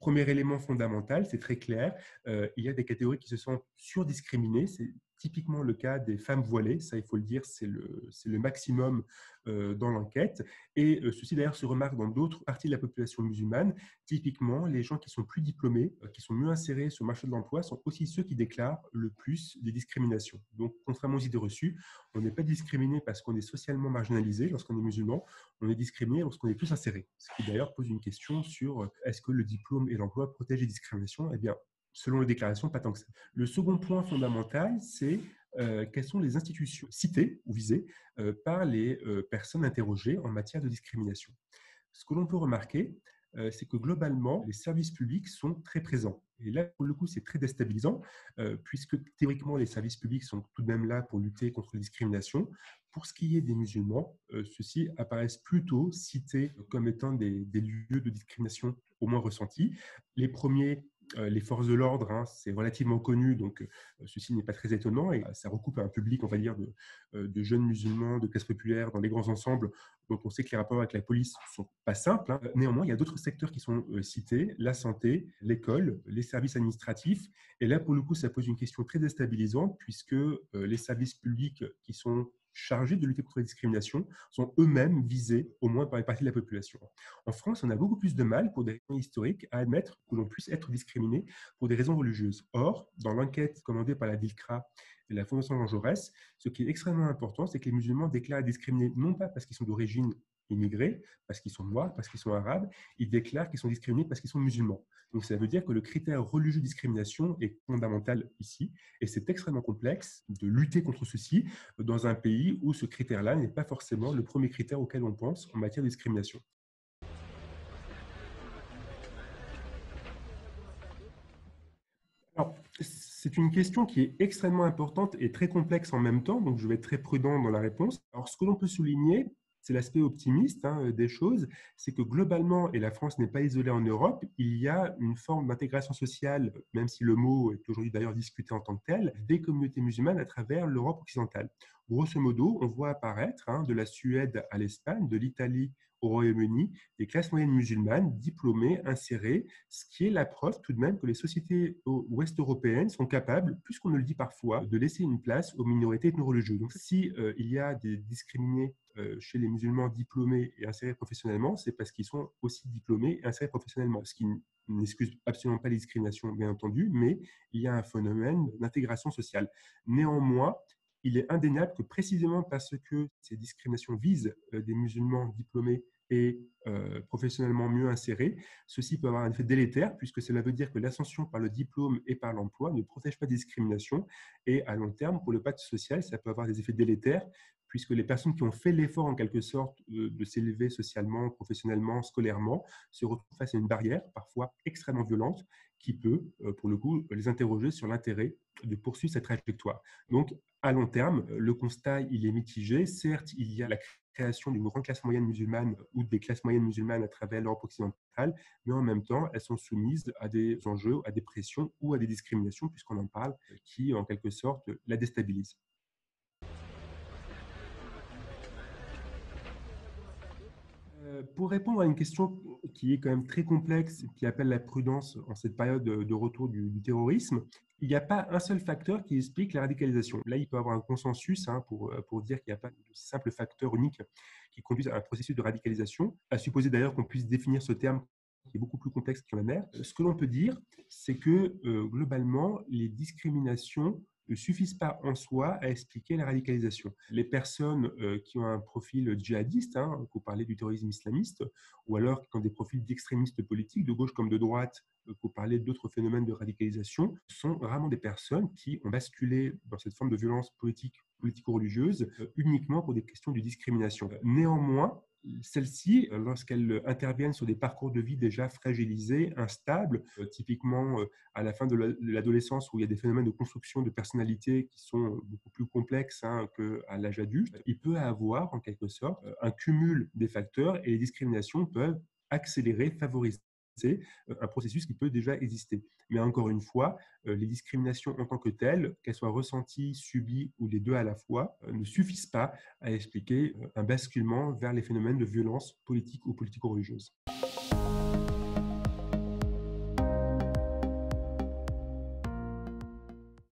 Premier élément fondamental, c'est très clair, il y a des catégories qui se sentent surdiscriminées. C'est typiquement le cas des femmes voilées, ça il faut le dire, c'est le maximum dans l'enquête. Et ceci d'ailleurs se remarque dans d'autres parties de la population musulmane. Typiquement, les gens qui sont plus diplômés, qui sont mieux insérés sur le marché de l'emploi, sont aussi ceux qui déclarent le plus des discriminations. Donc, contrairement aux idées reçues, on n'est pas discriminé parce qu'on est socialement marginalisé lorsqu'on est musulman, on est discriminé lorsqu'on est plus inséré. Ce qui d'ailleurs pose une question sur est-ce que le diplôme et l'emploi protègent les discriminations? Eh bien, selon les déclarations, pas tant que ça. Le second point fondamental, c'est quelles sont les institutions citées ou visées par les personnes interrogées en matière de discrimination. Ce que l'on peut remarquer, c'est que globalement, les services publics sont très présents. Et là, pour le coup, c'est très déstabilisant, puisque théoriquement, les services publics sont tout de même là pour lutter contre les discriminations. Pour ce qui est des musulmans, ceux-ci apparaissent plutôt cités comme étant des lieux de discrimination au moins ressentis. Les premiers, les forces de l'ordre, hein, c'est relativement connu, donc ceci n'est pas très étonnant, et ça recoupe un public, on va dire, de jeunes musulmans, de classe populaire, dans les grands ensembles, dont on sait que les rapports avec la police ne sont pas simples, hein. Néanmoins, il y a d'autres secteurs qui sont cités, la santé, l'école, les services administratifs. Et là, pour le coup, ça pose une question très déstabilisante, puisque les services publics qui sont chargés de lutter contre la discrimination sont eux-mêmes visés, au moins par une partie de la population. En France, on a beaucoup plus de mal, pour des raisons historiques, à admettre que l'on puisse être discriminé pour des raisons religieuses. Or, dans l'enquête commandée par la DILCRA et la Fondation Jean Jaurès, ce qui est extrêmement important, c'est que les musulmans déclarent discriminés non pas parce qu'ils sont d'origine immigrés, parce qu'ils sont noirs, parce qu'ils sont arabes, ils déclarent qu'ils sont discriminés parce qu'ils sont musulmans. Donc ça veut dire que le critère religieux de discrimination est fondamental ici, et c'est extrêmement complexe de lutter contre ceci dans un pays où ce critère-là n'est pas forcément le premier critère auquel on pense en matière de discrimination. Alors, c'est une question qui est extrêmement importante et très complexe en même temps, donc je vais être très prudent dans la réponse. Alors, ce que l'on peut souligner, c'est l'aspect optimiste des choses, c'est que globalement, et la France n'est pas isolée en Europe, il y a une forme d'intégration sociale, même si le mot est aujourd'hui d'ailleurs discuté en tant que tel, des communautés musulmanes à travers l'Europe occidentale. Grosso modo, on voit apparaître de la Suède à l'Espagne, de l'Italie au Royaume-Uni, des classes moyennes musulmanes diplômées, insérées, ce qui est la preuve tout de même que les sociétés ouest-européennes sont capables, plus qu'on ne le dit parfois, de laisser une place aux minorités ethno-religieuses. Donc si il y a des discriminés chez les musulmans diplômés et insérés professionnellement, c'est parce qu'ils sont aussi diplômés et insérés professionnellement, ce qui n'excuse absolument pas les discriminations, bien entendu, mais il y a un phénomène d'intégration sociale. Néanmoins, il est indéniable que précisément parce que ces discriminations visent des musulmans diplômés et professionnellement mieux insérés, ceci peut avoir un effet délétère, puisque cela veut dire que l'ascension par le diplôme et par l'emploi ne protège pas des discriminations, et à long terme, pour le pacte social, ça peut avoir des effets délétères, puisque les personnes qui ont fait l'effort en quelque sorte de s'élever socialement, professionnellement, scolairement, se retrouvent face à une barrière, parfois extrêmement violente, qui peut, pour le coup, les interroger sur l'intérêt de poursuivre cette trajectoire. Donc, à long terme, le constat, il est mitigé. Certes, il y a la création d'une grande classe moyenne musulmane ou des classes moyennes musulmanes à travers l'Europe occidentale, mais en même temps, elles sont soumises à des enjeux, à des pressions ou à des discriminations, puisqu'on en parle, qui, en quelque sorte, la déstabilisent. Pour répondre à une question qui est quand même très complexe, qui appelle la prudence en cette période de retour du terrorisme, il n'y a pas un seul facteur qui explique la radicalisation. Là, il peut y avoir un consensus pour dire qu'il n'y a pas de simple facteur unique qui conduise à un processus de radicalisation, à supposer d'ailleurs qu'on puisse définir ce terme qui est beaucoup plus complexe que la mer. Ce que l'on peut dire, c'est que globalement, les discriminations ne suffisent pas en soi à expliquer la radicalisation. Les personnes qui ont un profil djihadiste, pour parler du terrorisme islamiste, ou alors qui ont des profils d'extrémistes politiques, de gauche comme de droite, pour parler d'autres phénomènes de radicalisation, sont vraiment des personnes qui ont basculé dans cette forme de violence politique, politico-religieuse, uniquement pour des questions de discrimination. Néanmoins, celles-ci, lorsqu'elles interviennent sur des parcours de vie déjà fragilisés, instables, typiquement à la fin de l'adolescence où il y a des phénomènes de construction de personnalité qui sont beaucoup plus complexes qu'à l'âge adulte, il peut avoir en quelque sorte un cumul des facteurs et les discriminations peuvent accélérer, favoriser un processus qui peut déjà exister. Mais encore une fois, les discriminations en tant que telles, qu'elles soient ressenties, subies ou les deux à la fois, ne suffisent pas à expliquer un basculement vers les phénomènes de violence politique ou politico-religieuse.